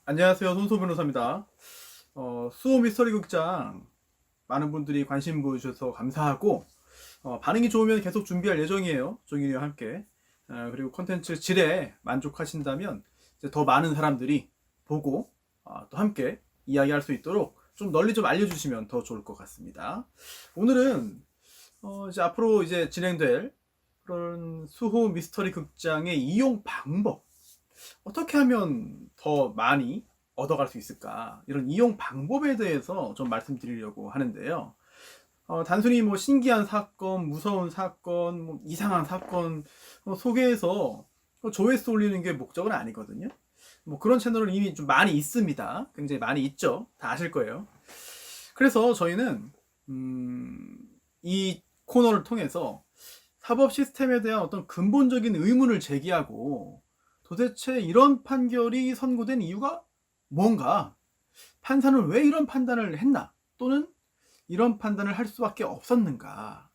안녕하세요. 손소 변호사입니다. 수호 미스터리 극장 많은 분들이 관심 보여주셔서 감사하고 반응이 좋으면 계속 준비할 예정이에요. 종일이와 함께. 그리고 콘텐츠 질에 만족하신다면 이제 더 많은 사람들이 보고 또 함께 이야기할 수 있도록 좀 널리 좀 알려주시면 더 좋을 것 같습니다. 오늘은 이제 앞으로 이제 진행될 그런 수호 미스터리 극장의 이용 방법, 어떻게 하면 더 많이 얻어갈 수 있을까? 이런 이용 방법에 대해서 좀 말씀드리려고 하는데요. 단순히 뭐 신기한 사건, 무서운 사건, 뭐 이상한 사건 소개해서 조회수 올리는 게 목적은 아니거든요. 뭐 그런 채널은 이미 좀 많이 있습니다. 굉장히 많이 있죠. 다 아실 거예요. 그래서 저희는 이 코너를 통해서 사법 시스템에 대한 어떤 근본적인 의문을 제기하고, 도대체 이런 판결이 선고된 이유가 뭔가? 판사는 왜 이런 판단을 했나? 또는 이런 판단을 할 수밖에 없었는가?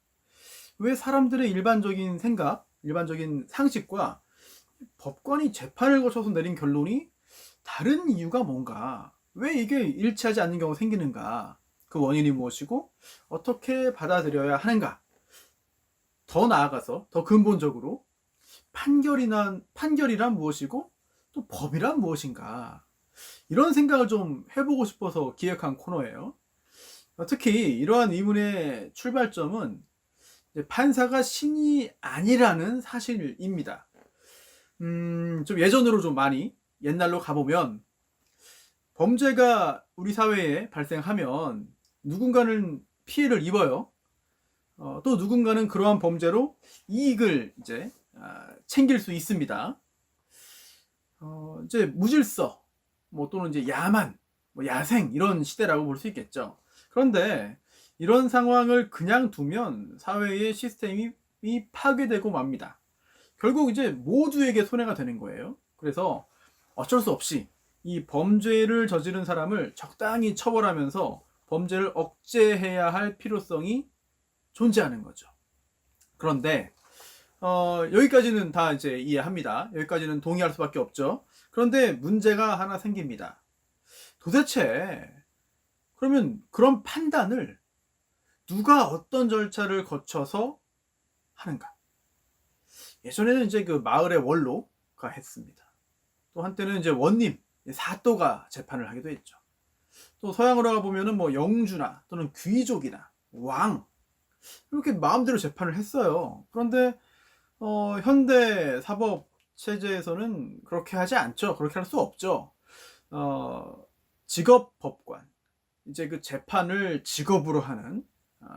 왜 사람들의 일반적인 생각, 일반적인 상식과 법관이 재판을 거쳐서 내린 결론이 다른 이유가 뭔가? 왜 이게 일치하지 않는 경우가 생기는가? 그 원인이 무엇이고 어떻게 받아들여야 하는가? 더 나아가서 더 근본적으로 판결이란 무엇이고 또 법이란 무엇인가, 이런 생각을 좀 해보고 싶어서 기획한 코너예요. 특히 이러한 의문의 출발점은 판사가 신이 아니라는 사실입니다. 좀 예전으로 좀 많이 옛날로 가보면, 범죄가 우리 사회에 발생하면 누군가는 피해를 입어요. 또 누군가는 그러한 범죄로 이익을 이제 챙길 수 있습니다. 이제 무질서, 뭐 또는 이제 야만, 뭐 야생, 이런 시대라고 볼 수 있겠죠. 그런데 이런 상황을 그냥 두면 사회의 시스템이 파괴되고 맙니다. 결국 이제 모두에게 손해가 되는 거예요. 그래서 어쩔 수 없이 이 범죄를 저지른 사람을 적당히 처벌하면서 범죄를 억제해야 할 필요성이 존재하는 거죠. 그런데 여기까지는 다 이제 이해합니다. 여기까지는 동의할 수밖에 없죠. 그런데 문제가 하나 생깁니다. 도대체 그러면 그런 판단을 누가 어떤 절차를 거쳐서 하는가? 예전에는 이제 그 마을의 원로가 했습니다. 또 한때는 이제 원님, 사또가 재판을 하기도 했죠. 또 서양으로 가보면은 뭐 영주나 또는 귀족이나 왕, 이렇게 마음대로 재판을 했어요. 그런데 현대 사법 체제에서는 그렇게 하지 않죠. 그렇게 할 수 없죠. 직업 법관, 이제 그 재판을 직업으로 하는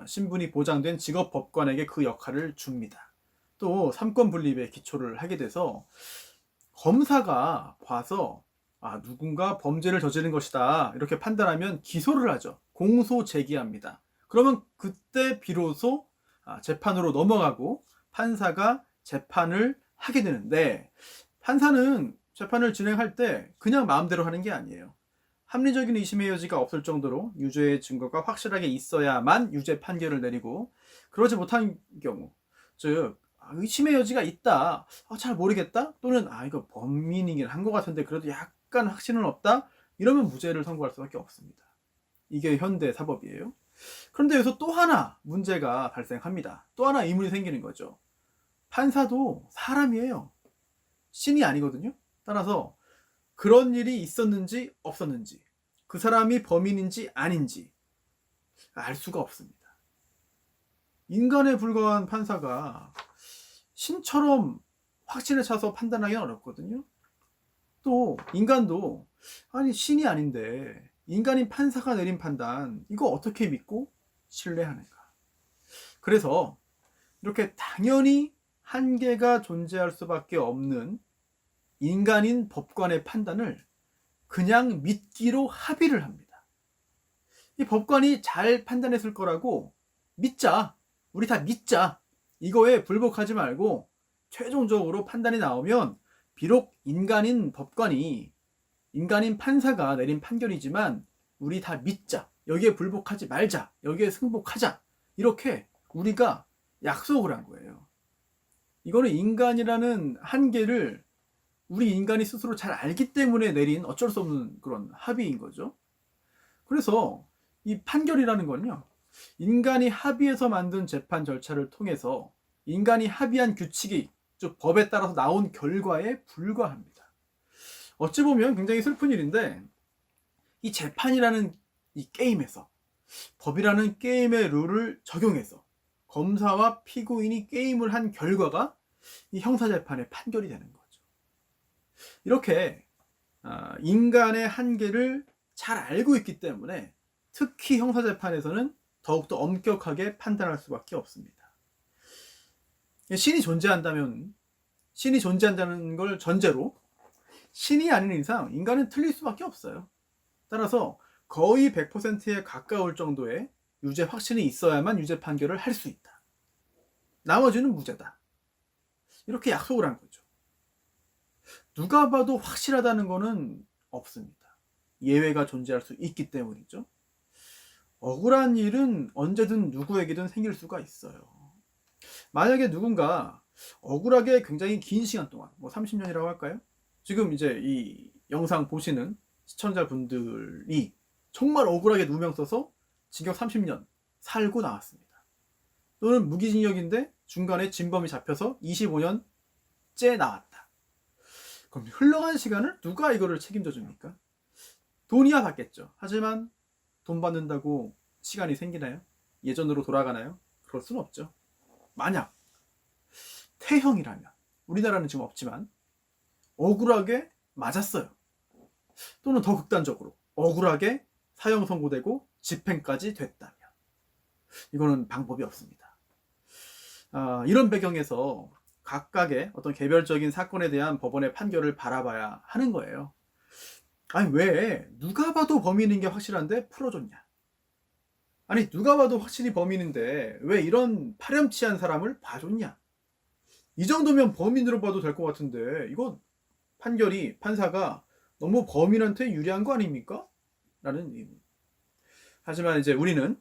신분이 보장된 직업 법관에게 그 역할을 줍니다. 또 삼권 분립에 기초를 하게 돼서 검사가 봐서 누군가 범죄를 저지른 것이다 이렇게 판단하면 기소를 하죠. 공소 제기합니다. 그러면 그때 비로소 재판으로 넘어가고 판사가 재판을 하게 되는데, 판사는 재판을 진행할 때 그냥 마음대로 하는 게 아니에요. 합리적인 의심의 여지가 없을 정도로 유죄의 증거가 확실하게 있어야만 유죄 판결을 내리고, 그러지 못한 경우, 즉 의심의 여지가 있다, 잘 모르겠다, 또는 이거 범인이긴 한 것 같은데 그래도 약간 확신은 없다, 이러면 무죄를 선고할 수밖에 없습니다. 이게 현대 사법이에요. 그런데 여기서 또 하나 문제가 발생합니다. 또 하나 의문이 생기는 거죠. 판사도 사람이에요. 신이 아니거든요. 따라서 그런 일이 있었는지 없었는지, 그 사람이 범인인지 아닌지 알 수가 없습니다. 인간에 불과한 판사가 신처럼 확신에 차서 판단하기는 어렵거든요. 또 인간도 신이 아닌데 인간인 판사가 내린 판단, 이거 어떻게 믿고 신뢰하는가. 그래서 이렇게 당연히 한계가 존재할 수밖에 없는 인간인 법관의 판단을 그냥 믿기로 합의를 합니다. 이 법관이 잘 판단했을 거라고 믿자, 우리 다 믿자, 이거에 불복하지 말고 최종적으로 판단이 나오면 비록 인간인 법관이, 인간인 판사가 내린 판결이지만 우리 다 믿자, 여기에 불복하지 말자, 여기에 승복하자, 이렇게 우리가 약속을 한 거예요. 이거는 인간이라는 한계를 우리 인간이 스스로 잘 알기 때문에 내린 어쩔 수 없는 그런 합의인 거죠. 그래서 이 판결이라는 건요, 인간이 합의해서 만든 재판 절차를 통해서 인간이 합의한 규칙이, 즉 법에 따라서 나온 결과에 불과합니다. 어찌 보면 굉장히 슬픈 일인데, 이 재판이라는 이 게임에서, 법이라는 게임의 룰을 적용해서 검사와 피고인이 게임을 한 결과가 이 형사재판의 판결이 되는 거죠. 이렇게 인간의 한계를 잘 알고 있기 때문에 특히 형사재판에서는 더욱더 엄격하게 판단할 수밖에 없습니다. 신이 존재한다는 걸 전제로 신이 아닌 이상 인간은 틀릴 수밖에 없어요. 따라서 거의 100%에 가까울 정도의 유죄 확신이 있어야만 유죄 판결을 할 수 있다. 나머지는 무죄다. 이렇게 약속을 한 거죠. 누가 봐도 확실하다는 거는 없습니다. 예외가 존재할 수 있기 때문이죠. 억울한 일은 언제든 누구에게든 생길 수가 있어요. 만약에 누군가 억울하게 굉장히 긴 시간 동안, 30년이라고 할까요? 지금 이제 이 영상 보시는 시청자분들이 정말 억울하게 누명 써서 징역 30년 살고 나왔습니다. 또는 무기징역인데 중간에 진범이 잡혀서 25년째 나왔다. 그럼 흘러간 시간을 누가 이거를 책임져 줍니까? 돈이야 받겠죠. 하지만 돈 받는다고 시간이 생기나요? 예전으로 돌아가나요? 그럴 수는 없죠. 만약 태형이라면, 우리나라는 지금 없지만 억울하게 맞았어요. 또는 더 극단적으로 억울하게 사형 선고되고 집행까지 됐다면, 이거는 방법이 없습니다. 이런 배경에서 각각의 어떤 개별적인 사건에 대한 법원의 판결을 바라봐야 하는 거예요. 아니, 왜 누가 봐도 범인인 게 확실한데 풀어줬냐? 아니, 누가 봐도 확실히 범인인데 왜 이런 파렴치한 사람을 봐줬냐? 이 정도면 범인으로 봐도 될 것 같은데 이거 판사가 너무 범인한테 유리한 거 아닙니까? 라는 의문. 하지만 이제 우리는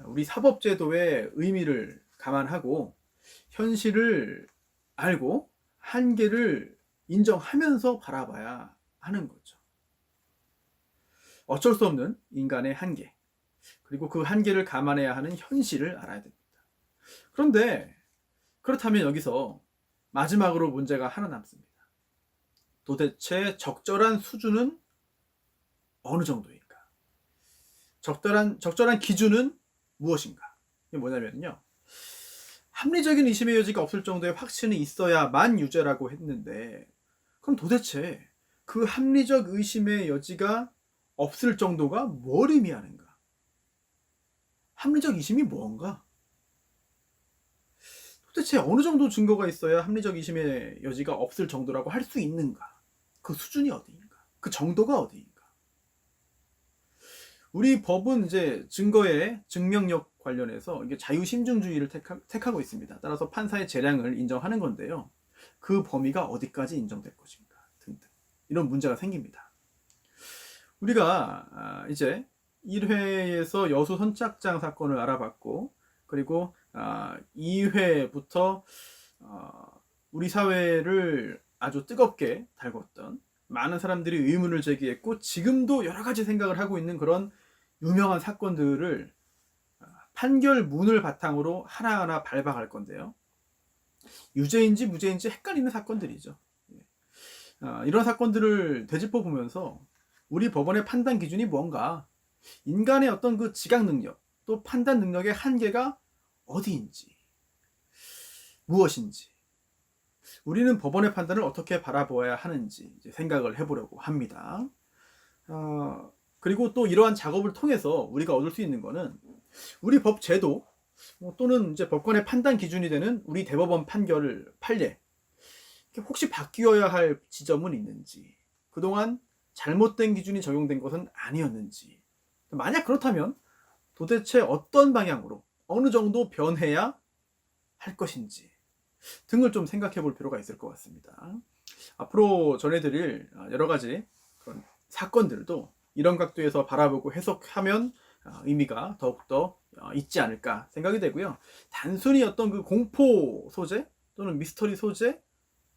우리 사법제도의 의미를 감안하고 현실을 알고 한계를 인정하면서 바라봐야 하는 거죠. 어쩔 수 없는 인간의 한계, 그리고 그 한계를 감안해야 하는 현실을 알아야 됩니다. 그런데 그렇다면 여기서 마지막으로 문제가 하나 남습니다. 도대체 적절한 수준은 어느 정도일까? 적절한 기준은 무엇인가? 이게 뭐냐면요, 합리적인 의심의 여지가 없을 정도의 확신이 있어야만 유죄라고 했는데, 그럼 도대체 그 합리적 의심의 여지가 없을 정도가 뭘 의미하는가? 합리적 의심이 뭔가? 도대체 어느 정도 증거가 있어야 합리적 의심의 여지가 없을 정도라고 할 수 있는가? 그 수준이 어디인가? 그 정도가 어디인가? 우리 법은 이제 증거의 증명력 관련해서 이게 자유심증주의를 택하고 있습니다. 따라서 판사의 재량을 인정하는 건데요. 그 범위가 어디까지 인정될 것인가 등등, 이런 문제가 생깁니다. 우리가 이제 1회에서 여수 선착장 사건을 알아봤고, 그리고 2회부터 우리 사회를 아주 뜨겁게 달궜던, 많은 사람들이 의문을 제기했고 지금도 여러 가지 생각을 하고 있는 그런 유명한 사건들을 판결문을 바탕으로 하나하나 밟아갈 건데요. 유죄인지 무죄인지 헷갈리는 사건들이죠. 이런 사건들을 되짚어 보면서 우리 법원의 판단 기준이 뭔가, 인간의 어떤 그 지각 능력, 또 판단 능력의 한계가 어디인지, 무엇인지, 우리는 법원의 판단을 어떻게 바라보아야 하는지 이제 생각을 해보려고 합니다. 그리고 또 이러한 작업을 통해서 우리가 얻을 수 있는 거는, 우리 법 제도 또는 이제 법관의 판단 기준이 되는 우리 대법원 판례, 혹시 바뀌어야 할 지점은 있는지, 그동안 잘못된 기준이 적용된 것은 아니었는지, 만약 그렇다면 도대체 어떤 방향으로 어느 정도 변해야 할 것인지 등을 좀 생각해 볼 필요가 있을 것 같습니다. 앞으로 전해드릴 여러 가지 그런 사건들도 이런 각도에서 바라보고 해석하면 의미가 더욱더 있지 않을까 생각이 되고요. 단순히 어떤 그 공포 소재 또는 미스터리 소재,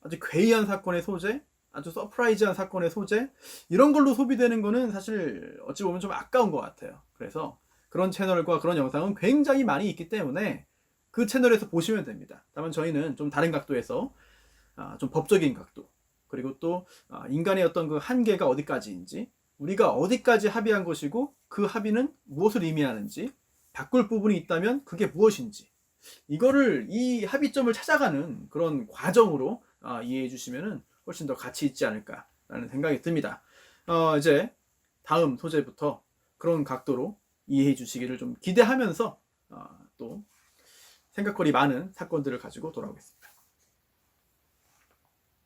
아주 괴이한 사건의 소재, 아주 서프라이즈한 사건의 소재, 이런 걸로 소비되는 거는 사실 어찌 보면 좀 아까운 것 같아요. 그래서 그런 채널과 그런 영상은 굉장히 많이 있기 때문에 그 채널에서 보시면 됩니다. 다만 저희는 좀 다른 각도에서 좀 법적인 각도, 그리고 또 인간의 어떤 그 한계가 어디까지인지, 우리가 어디까지 합의한 것이고 그 합의는 무엇을 의미하는지, 바꿀 부분이 있다면 그게 무엇인지, 이거를 이 합의점을 찾아가는 그런 과정으로 이해해 주시면 훨씬 더 가치 있지 않을까라는 생각이 듭니다. 이제 다음 소재부터 그런 각도로 이해해 주시기를 좀 기대하면서 또 생각거리 많은 사건들을 가지고 돌아오겠습니다.